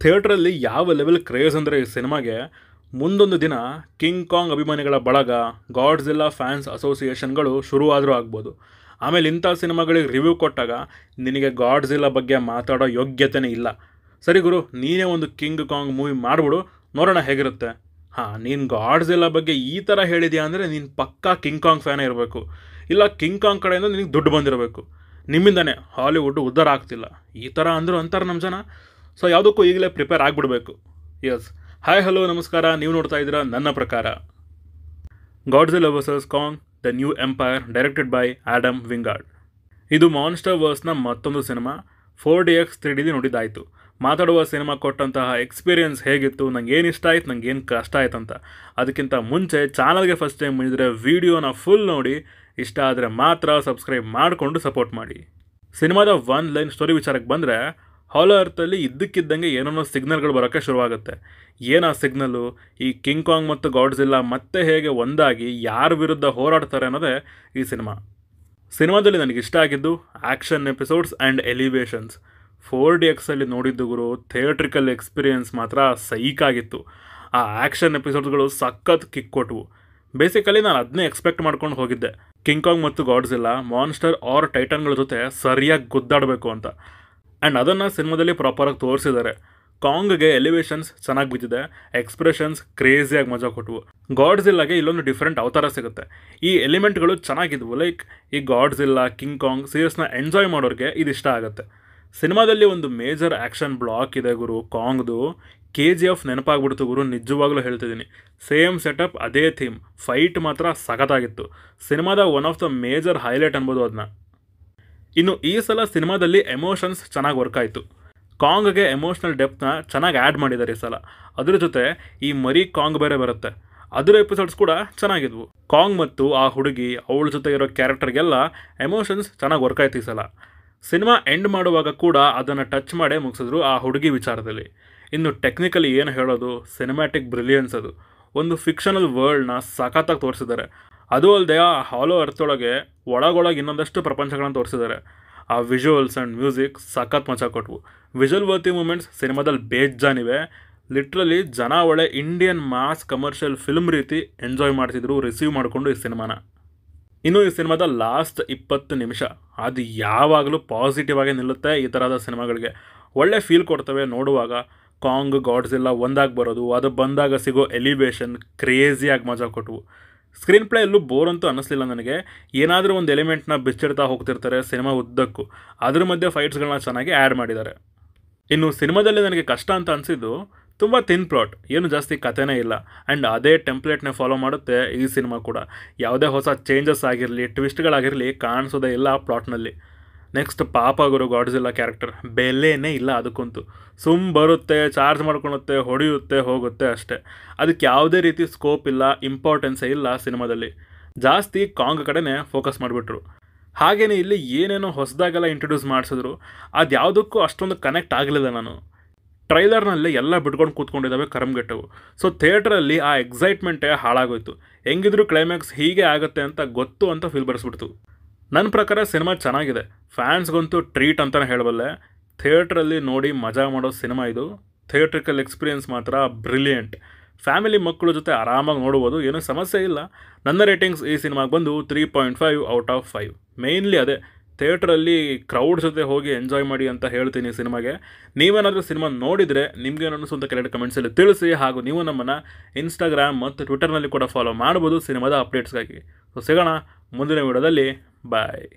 ಥಿಯೇಟ್ರಲ್ಲಿ ಯಾವ level craze ಅಂದರೆ ಈ ಸಿನಿಮಾಗೆ ಮುಂದೊಂದು ದಿನ ಕಿಂಗ್ ಕಾಂಗ್ ಅಭಿಮಾನಿಗಳ ಬಳಗ ಗಾಡ್ಜಿಲ್ಲಾ ಫ್ಯಾನ್ಸ್ ಅಸೋಸಿಯೇಷನ್ಗಳು ಶುರುವಾದರೂ ಆಗ್ಬೋದು. ಆಮೇಲೆ ಇಂಥ ಸಿನಿಮಾಗಳಿಗೆ ರಿವ್ಯೂ ಕೊಟ್ಟಾಗ ನಿನಗೆ ಗಾಡ್ಜಿಲ್ಲಾ ಬಗ್ಗೆ ಮಾತಾಡೋ ಯೋಗ್ಯತೆನೇ ಇಲ್ಲ. ಸರಿ ಗುರು, ನೀನೇ ಒಂದು ಕಿಂಗ್ ಕಾಂಗ್ ಮೂವಿ ಮಾಡಿಬಿಡು, ನೋಡೋಣ ಹೇಗಿರುತ್ತೆ. ಹಾಂ, ನೀನು ಗಾಡ್ಜಿಲ್ಲಾ ಬಗ್ಗೆ ಈ ಥರ ಹೇಳಿದ್ಯಾ ಅಂದರೆ ನೀನು ಪಕ್ಕಾ ಕಿಂಗ್ ಕಾಂಗ್ ಫ್ಯಾನೇ ಇರಬೇಕು. ಇಲ್ಲ ಕಿಂಗ್ ಕಾಂಗ್ ಕಡೆಯಿಂದ ನಿನಗೆ ದುಡ್ಡು ಬಂದಿರಬೇಕು. ನಿಮ್ಮಿಂದನೇ ಹಾಲಿವುಡ್ ಉದ್ಧಾರ ಆಗ್ತಿಲ್ಲ ಈ ಥರ ಅಂದರು ಅಂತಾರೆ ನಮ್ಮ ಜನ. ಸೊ ಯಾವುದಕ್ಕೂ ಈಗಲೇ ಪ್ರಿಪೇರ್ ಆಗಿಬಿಡಬೇಕು. ಎಸ್, ಹಾಯ್ ಹಲೋ ನಮಸ್ಕಾರ. ನೀವು ನೋಡ್ತಾ ಇದ್ದೀರಾ ನನ್ನ ಪ್ರಕಾರ. Godzilla versus Kong the new empire, directed by Adam Wingard. ಇದು ಮಾನ್ಸ್ಟರ್ ವರ್ಸ್ನ ಮತ್ತೊಂದು ಸಿನಿಮಾ. 4DX 3D ನೋಡಿದ್ದಾಯಿತು. ಮಾತಾಡುವ ಸಿನಿಮಾ ಕೊಟ್ಟಂತಹ ಎಕ್ಸ್ಪೀರಿಯನ್ಸ್ ಹೇಗಿತ್ತು, ನಂಗೆ ಏನು ಇಷ್ಟ ಆಯ್ತು, ನಂಗೆ ಏನು ಕಷ್ಟ ಆಯ್ತು ಅಂತ. ಅದಕ್ಕಿಂತ ಮುಂಚೆ ಚಾನಲ್ಗೆ ಫಸ್ಟ್ ಟೈಮ್ ಬಂದಿದ್ರೆ ವಿಡಿಯೋನ ಫುಲ್ ನೋಡಿ, ಇಷ್ಟ ಆದರೆ ಮಾತ್ರ ಸಬ್ಸ್ಕ್ರೈಬ್ ಮಾಡಿಕೊಂಡು ಸಪೋರ್ಟ್ ಮಾಡಿ. ಸಿನಿಮಾದ ಒನ್ ಲೈನ್ ಸ್ಟೋರಿ ವಿಚಾರಕ್ಕೆ ಬಂದರೆ, ಹಾಲೋ ಅರ್ಥಲ್ಲಿ ಇದ್ದಕ್ಕಿದ್ದಂಗೆ ಏನೇನೋ ಸಿಗ್ನಲ್ಗಳು ಬರೋಕ್ಕೆ ಶುರುವಾಗುತ್ತೆ. ಏನಾ ಸಿಗ್ನಲ್ಲು, ಈ ಕಿಂಗ್ ಕಾಂಗ್ ಮತ್ತು ಗಾಡ್ಜಿಲ್ಲಾ ಮತ್ತೆ ಹೇಗೆ ಒಂದಾಗಿ ಯಾರ ವಿರುದ್ಧ ಹೋರಾಡ್ತಾರೆ ಅನ್ನೋದೇ ಈ ಸಿನಿಮಾ. ಸಿನಿಮಾದಲ್ಲಿ ನನಗೆ ಇಷ್ಟ ಆಗಿದ್ದು ಆ್ಯಕ್ಷನ್ ಎಪಿಸೋಡ್ಸ್ ಆ್ಯಂಡ್ ಎಲಿವೇಷನ್ಸ್. 4DXಲ್ಲಿ ನೋಡಿದ್ದು ಗುರು, ಥಿಯೇಟ್ರಿಕಲ್ ಎಕ್ಸ್ಪೀರಿಯನ್ಸ್ ಮಾತ್ರ ಸೈಕಾಗಿತ್ತು. ಆ ಆ್ಯಕ್ಷನ್ ಎಪಿಸೋಡ್ಸ್ಗಳು ಸಖತ್ ಕಿಕ್ ಕೊಟ್ಟವು. ಬೇಸಿಕಲಿ ನಾನು ಅದನ್ನೇ ಎಕ್ಸ್ಪೆಕ್ಟ್ ಮಾಡ್ಕೊಂಡು ಹೋಗಿದ್ದೆ, ಕಿಂಗ್ ಕಾಂಗ್ ಮತ್ತು ಗಾಡ್ಜಿಲ್ಲಾ ಮಾನ್ಸ್ಟರ್ ಆರ್ ಟೈಟನ್ಗಳ ಜೊತೆ ಸರಿಯಾಗಿ ಗುದ್ದಾಡಬೇಕು ಅಂತ. ಆ್ಯಂಡ್ ಅದನ್ನು ಸಿನಿಮಾದಲ್ಲಿ ಪ್ರಾಪರಾಗಿ ತೋರಿಸಿದ್ದಾರೆ. ಕಾಂಗ್ಗೆ ಎಲಿವೇಷನ್ಸ್ ಚೆನ್ನಾಗಿ ಬಿದ್ದಿದೆ, ಎಕ್ಸ್ಪ್ರೆಷನ್ಸ್ ಕ್ರೇಜಿಯಾಗಿ ಮಜಾ ಕೊಟ್ಟವು. ಗಾಡ್ಜಿಲ್ಲಾಗೆ ಇಲ್ಲೊಂದು ಡಿಫ್ರೆಂಟ್ ಅವತಾರ ಸಿಗುತ್ತೆ. ಈ ಎಲಿಮೆಂಟ್ಗಳು ಚೆನ್ನಾಗಿದ್ವು. ಲೈಕ್ ಈ ಗಾಡ್ಜಿಲ್ಲಾ ಕಿಂಗ್ ಕಾಂಗ್ ಸೀರೀಸ್ನ ಎಂಜಾಯ್ ಮಾಡೋರಿಗೆ ಇದು ಇಷ್ಟ ಆಗುತ್ತೆ. ಸಿನಿಮಾದಲ್ಲಿ ಒಂದು ಮೇಜರ್ ಆ್ಯಕ್ಷನ್ ಬ್ಲಾಕ್ ಇದೆ ಗುರು, ಕಾಂಗ್ದು. KGF ನೆನಪಾಗ್ಬಿಡ್ತು ಗುರು, ನಿಜವಾಗ್ಲೂ ಹೇಳ್ತಿದ್ದೀನಿ. ಸೇಮ್ ಸೆಟಪ್, ಅದೇ ಥೀಮ್, ಫೈಟ್ ಮಾತ್ರ ಸಖತ್ತಾಗಿತ್ತು. ಸಿನಿಮಾದ one of the major highlight ಅನ್ಬೋದು ಅದನ್ನ. ಇನ್ನು ಈ ಸಲ ಸಿನಿಮಾದಲ್ಲಿ ಎಮೋಷನ್ಸ್ ಚೆನ್ನಾಗಿ ವರ್ಕ್ ಆಯಿತು. ಕಾಂಗ್ಗೆ ಎಮೋಷ್ನಲ್ ಡೆಪ್ತ್ನ ಚೆನ್ನಾಗಿ ಆ್ಯಡ್ ಮಾಡಿದ್ದಾರೆ ಈ ಸಲ. ಅದ್ರ ಜೊತೆ ಈ ಮರಿ ಕಾಂಗ್ ಬೇರೆ ಬರುತ್ತೆ, ಅದರ ಎಪಿಸೋಡ್ಸ್ ಕೂಡ ಚೆನ್ನಾಗಿದ್ವು. ಕಾಂಗ್ ಮತ್ತು ಆ ಹುಡುಗಿ, ಅವಳ ಜೊತೆ ಇರೋ ಕ್ಯಾರೆಕ್ಟರ್ಗೆಲ್ಲ ಎಮೋಷನ್ಸ್ ಚೆನ್ನಾಗಿ ವರ್ಕ್ ಆಯ್ತು ಈ ಸಲ. ಸಿನಿಮಾ ಎಂಡ್ ಮಾಡುವಾಗ ಕೂಡ ಅದನ್ನು ಟಚ್ ಮಾಡೇ ಮುಗಿಸಿದ್ರು ಆ ಹುಡುಗಿ ವಿಚಾರದಲ್ಲಿ. ಇನ್ನು ಟೆಕ್ನಿಕಲಿ ಏನು ಹೇಳೋದು, ಸಿನಿಮ್ಯಾಟಿಕ್ ಬ್ರಿಲಿಯನ್ಸ್ ಅದು. ಒಂದು ಫಿಕ್ಷನಲ್ ವರ್ಲ್ಡ್ನ ಸಖತ್ತಾಗಿ ತೋರಿಸಿದ್ದಾರೆ. ಅದು ಅಲ್ಲದೆ ಆ ಹಾಲೋ ಅರ್ಥೊಳಗೆ ಒಳಗೊಳಗೆ ಇನ್ನೊಂದಷ್ಟು ಪ್ರಪಂಚಗಳನ್ನು ತೋರಿಸಿದ್ದಾರೆ. ಆ ವಿಜುವಲ್ಸ್ ಆ್ಯಂಡ್ ಮ್ಯೂಸಿಕ್ ಸಖತ್ ಮಜಾ ಕೊಟ್ವು. ವಿಜುವಲ್ ವರ್ತಿ ಮೂಮೆಂಟ್ಸ್ ಸಿನಿಮಾದಲ್ಲಿ ಬೇಜಾನಿವೆ. ಲಿಟ್ರಲಿ ಜನ ಒಳ್ಳೆ ಇಂಡಿಯನ್ ಮಾಸ್ ಕಮರ್ಷಿಯಲ್ ಫಿಲ್ಮ್ ರೀತಿ ಎಂಜಾಯ್ ಮಾಡ್ತಿದ್ರು ರಿಸೀವ್ ಮಾಡಿಕೊಂಡು ಈ ಸಿನಿಮಾನ. ಇನ್ನು ಈ ಸಿನಿಮಾದ ಲಾಸ್ಟ್ 20 ನಿಮಿಷ ಅದು ಯಾವಾಗಲೂ ಪಾಸಿಟಿವ್ ಆಗಿ ನಿಲ್ಲುತ್ತೆ. ಈ ಥರದ ಸಿನಿಮಾಗಳಿಗೆ ಒಳ್ಳೆ ಫೀಲ್ ಕೊಡ್ತವೆ ನೋಡುವಾಗ. ಕಾಂಗ್ ಗಾಡ್ಜಿಲ್ಲಾ ಒಂದಾಗಿ ಬರೋದು, ಅದು ಬಂದಾಗ ಸಿಗೋ ಎಲಿವೇಷನ್ ಕ್ರೇಜಿಯಾಗಿ ಮಜಾ ಕೊಟ್ಟವು. ಸ್ಕ್ರೀನ್ ಪ್ಲೇ ಎಲ್ಲೂ ಬೋರ್ ಅಂತೂ ಅನ್ನಿಸ್ಲಿಲ್ಲ ನನಗೆ. ಏನಾದರೂ ಒಂದು ಎಲಿಮೆಂಟ್ನ ಬಿಚ್ಚಿಡ್ತಾ ಹೋಗ್ತಿರ್ತಾರೆ ಸಿನಿಮಾ ಉದ್ದಕ್ಕೂ. ಅದ್ರ ಮಧ್ಯೆ ಫೈಟ್ಸ್ಗಳನ್ನ ಚೆನ್ನಾಗಿ ಆ್ಯಡ್ ಮಾಡಿದ್ದಾರೆ. ಇನ್ನು ಸಿನಿಮಾದಲ್ಲಿ ನನಗೆ ಕಷ್ಟ ಅಂತ ಅನಿಸಿದ್ದು, ತುಂಬ ಥಿನ್ ಪ್ಲಾಟ್, ಏನು ಜಾಸ್ತಿ ಕಥೆನೇ ಇಲ್ಲ. ಆ್ಯಂಡ್ ಅದೇ ಟೆಂಪ್ಲೇಟ್ನೇ ಫಾಲೋ ಮಾಡುತ್ತೆ ಈ ಸಿನಿಮಾ ಕೂಡ. ಯಾವುದೇ ಹೊಸ ಚೇಂಜಸ್ ಆಗಿರಲಿ, ಟ್ವಿಸ್ಟ್ಗಳಾಗಿರಲಿ ಕಾಣಿಸೋದೇ ಇಲ್ಲ ಪ್ಲಾಟ್ನಲ್ಲಿ. ನೆಕ್ಸ್ಟ್ ಪಾಪ ಗುರು ಗಾಡ್ಜಿಲ್ಲಾ ಕ್ಯಾರೆಕ್ಟರ್ ಬೆಲೆನೇ ಇಲ್ಲ ಅದಕ್ಕಂತೂ. ಬರುತ್ತೆ, ಚಾರ್ಜ್ ಮಾಡ್ಕೊಳುತ್ತೆ, ಹೊಡೆಯುತ್ತೆ, ಹೋಗುತ್ತೆ ಅಷ್ಟೇ. ಅದಕ್ಕೆ ಯಾವುದೇ ರೀತಿ ಸ್ಕೋಪ್ ಇಲ್ಲ, ಇಂಪಾರ್ಟೆನ್ಸೇ ಇಲ್ಲ ಸಿನಿಮಾದಲ್ಲಿ. ಜಾಸ್ತಿ ಕಾಂಗ್ ಕಡೆನೇ ಫೋಕಸ್ ಮಾಡಿಬಿಟ್ರು. ಹಾಗೆಯೇ ಇಲ್ಲಿ ಏನೇನೋ ಹೊಸದಾಗೆಲ್ಲ ಇಂಟ್ರೊಡ್ಯೂಸ್ ಮಾಡಿಸಿದ್ರು, ಅದು ಯಾವುದಕ್ಕೂ ಅಷ್ಟೊಂದು ಕನೆಕ್ಟ್ ಆಗಲಿಲ್ಲ ನಾನು. ಟ್ರೈಲರ್ನಲ್ಲಿ ಎಲ್ಲ ಬಿಟ್ಕೊಂಡು ಕೂತ್ಕೊಂಡಿದ್ದಾವೆ ಕರಮ್ಗೆಟ್ಟವು. ಸೊ ಥಿಯೇಟ್ರಲ್ಲಿ ಆ ಎಕ್ಸೈಟ್ಮೆಂಟೇ ಹಾಳಾಗೋಯ್ತು. ಹೆಂಗಿದ್ರು ಕ್ಲೈಮ್ಯಾಕ್ಸ್ ಹೀಗೆ ಆಗುತ್ತೆ ಅಂತ ಗೊತ್ತು ಅಂತ ಫೀಲ್ ಬರ್ಸ್ಬಿಡ್ತು. ನನ್ನ ಪ್ರಕಾರ ಸಿನಿಮಾ ಚೆನ್ನಾಗಿದೆ, ಫ್ಯಾನ್ಸ್ಗಂತೂ ಟ್ರೀಟ್ ಅಂತಲೇ ಹೇಳಬಲ್ಲೆ. ಥಿಯೇಟ್ರಲ್ಲಿ ನೋಡಿ ಮಜಾ ಮಾಡೋ ಸಿನಿಮಾ ಇದು. ಥಿಯೇಟ್ರಿಕಲ್ ಎಕ್ಸ್ಪೀರಿಯನ್ಸ್ ಮಾತ್ರ ಬ್ರಿಲಿಯಂಟ್. ಫ್ಯಾಮಿಲಿ ಮಕ್ಕಳ ಜೊತೆ ಆರಾಮಾಗಿ ನೋಡ್ಬೋದು, ಏನೂ ಸಮಸ್ಯೆ ಇಲ್ಲ. ನನ್ನ ರೇಟಿಂಗ್ಸ್ ಈ ಸಿನಿಮಾಗೆ ಬಂದು 3.5 ಔಟ್ ಆಫ್ 5. ಮೇಯ್ನ್ಲಿ ಅದೇ, ಥಿಯೇಟ್ರಲ್ಲಿ ಕ್ರೌಡ್ ಜೊತೆ ಹೋಗಿ ಎಂಜಾಯ್ ಮಾಡಿ ಅಂತ ಹೇಳ್ತೀನಿ ಸಿನಿಮಾಗೆ. ನೀವೇನಾದರೂ ಸಿನಿಮಾ ನೋಡಿದರೆ ನಿಮಗೇನು ಅನ್ನಿಸು ಅಂತ ಕೆಳಗಡೆ ಕಮೆಂಟ್ಸಲ್ಲಿ ತಿಳಿಸಿ. ಹಾಗೂ ನೀವು ನಮ್ಮನ್ನು ಇನ್ಸ್ಟಾಗ್ರಾಮ್ ಮತ್ತು ಟ್ವಿಟರ್ನಲ್ಲಿ ಕೂಡ ಫಾಲೋ ಮಾಡ್ಬೋದು ಸಿನಿಮಾದ ಅಪ್ಡೇಟ್ಸ್ಗಾಗಿ. ಸೊ ಸಿಗೋಣ ಮುಂದಿನ ವಿಡಿಯೋದಲ್ಲಿ. ಬಾಯ್.